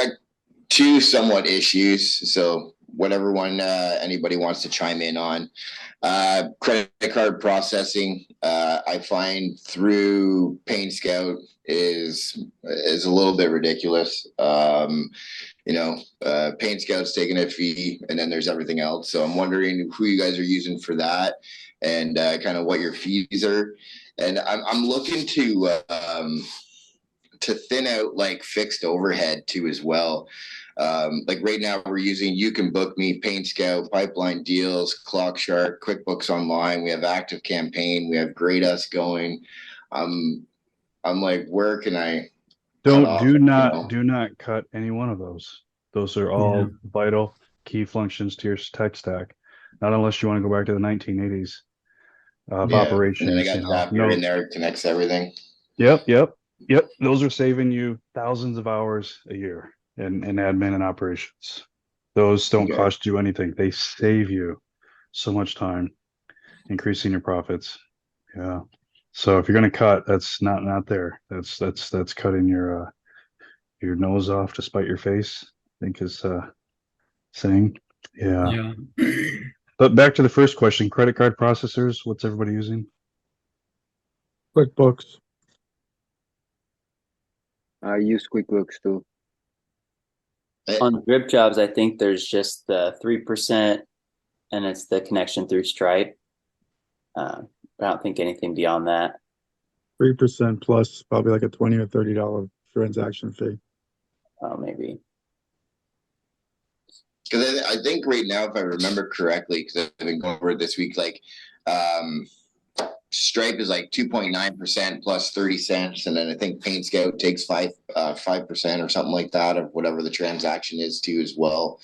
got two somewhat issues. So whatever one anybody wants to chime in on. Credit card processing, I find through Pain Scout is a little bit ridiculous. Pain Scout's taking a fee, and then there's everything else. So I'm wondering who you guys are using for that, and kind of what your fees are. And I'm looking to thin out like fixed overhead too as well. Like right now we're using You Can Book Me, Paint Scout, Pipeline Deals, Clock Shark, QuickBooks Online. We have Active Campaign. We have Grade Us going. I'm like, where can I cut off? Do not cut any one of those. Those are all vital key functions to your tech stack. Not unless you want to go back to the 1980s of Yeah. And then I operations, got Zapier in there, connects everything. Yep. Those are saving you thousands of hours a year in admin and operations. Those don't Okay. cost you anything. They save you so much time, increasing your profits. Yeah. So if you're going to cut, that's not there. That's cutting your nose off to spite your face, I think is saying. Yeah. Yeah. But back to the first question, credit card processors, what's everybody using? QuickBooks. I use QuickBooks too. On drip jobs, I think there's just the 3% and it's the connection through Stripe. I don't think anything beyond that. 3% plus probably like a $20 or $30 transaction fee. Oh, maybe. Because I think right now, if I remember correctly, because I've been going over it this week, like Stripe is like 2.9% plus 30 cents, and then I think Paint Scout takes 5% or something like that of whatever the transaction is too as well.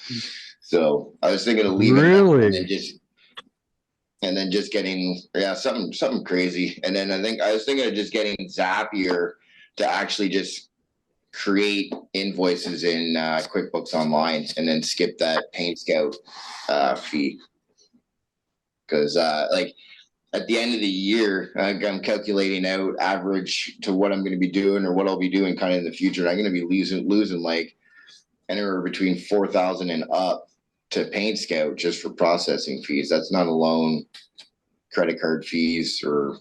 So I was thinking of leaving Really? and then just getting something crazy. And then I was thinking of just getting Zapier to actually just create invoices in QuickBooks Online and then skip that Paint Scout fee. Because like at the end of the year, I'm calculating out average to what I'm going to be doing or what I'll be doing kind of in the future. And I'm going to be losing like anywhere between 4,000 and up to Paint Scout just for processing fees. That's not alone credit card fees or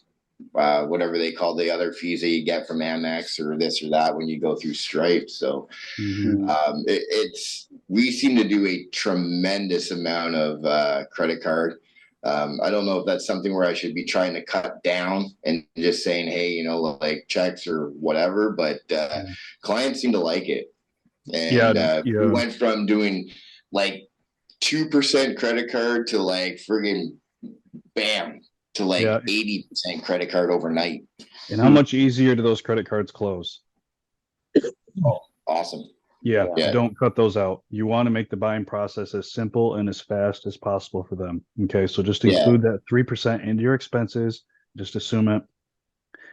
whatever they call the other fees that you get from Amex or this or that when you go through Stripe. So we seem to do a tremendous amount of credit card. I don't know if that's something where I should be trying to cut down and just saying, hey, like checks or whatever, but clients seem to like it. And we went from doing like 2% credit card to like friggin' bam to like 80% credit card overnight. And how much easier do those credit cards close? Oh, awesome. Yeah, don't cut those out. You want to make the buying process as simple and as fast as possible for them. Okay, so just include that 3% into your expenses. Just assume it.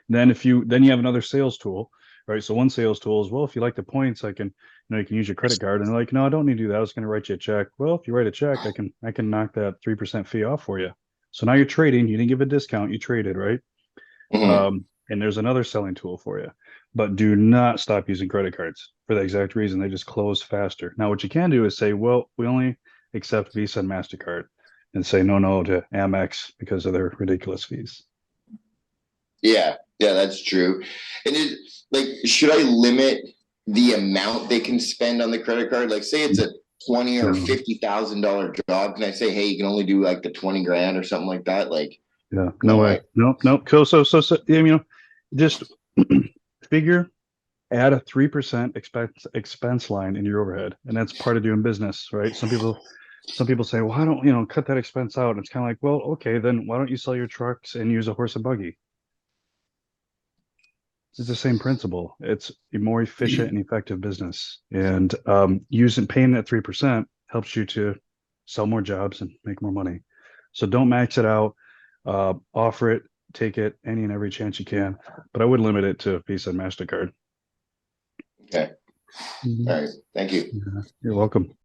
Then you have another sales tool, right? So one sales tool is, well, if you like the points, you can use your credit card. And they're like, no, I don't need to do that. I was going to write you a check. Well, if you write a check, I can knock that 3% fee off for you. So now you're trading. You didn't give a discount. You traded, right? Mm-hmm. And there's another selling tool for you. But do not stop using credit cards for the exact reason they just close faster. Now, what you can do is say, well, we only accept Visa and MasterCard, and say no to Amex because of their ridiculous fees. Yeah, that's true. And should I limit the amount they can spend on the credit card? Like, say it's a $20,000 or $50,000 job. Can I say, hey, you can only do like the 20 grand or something like that? Like, no way. No. So just figure, add a 3% expense line in your overhead, and that's part of doing business, right? Some people say, well, I don't, cut that expense out. And it's kind of like, well, okay, then why don't you sell your trucks and use a horse and buggy? It's the same principle. It's a more efficient and effective business, and paying that 3% helps you to sell more jobs and make more money. So don't max it out. Offer it, take it any and every chance you can, but I would limit it to Visa and MasterCard. Okay. All right. Thank you. You're welcome.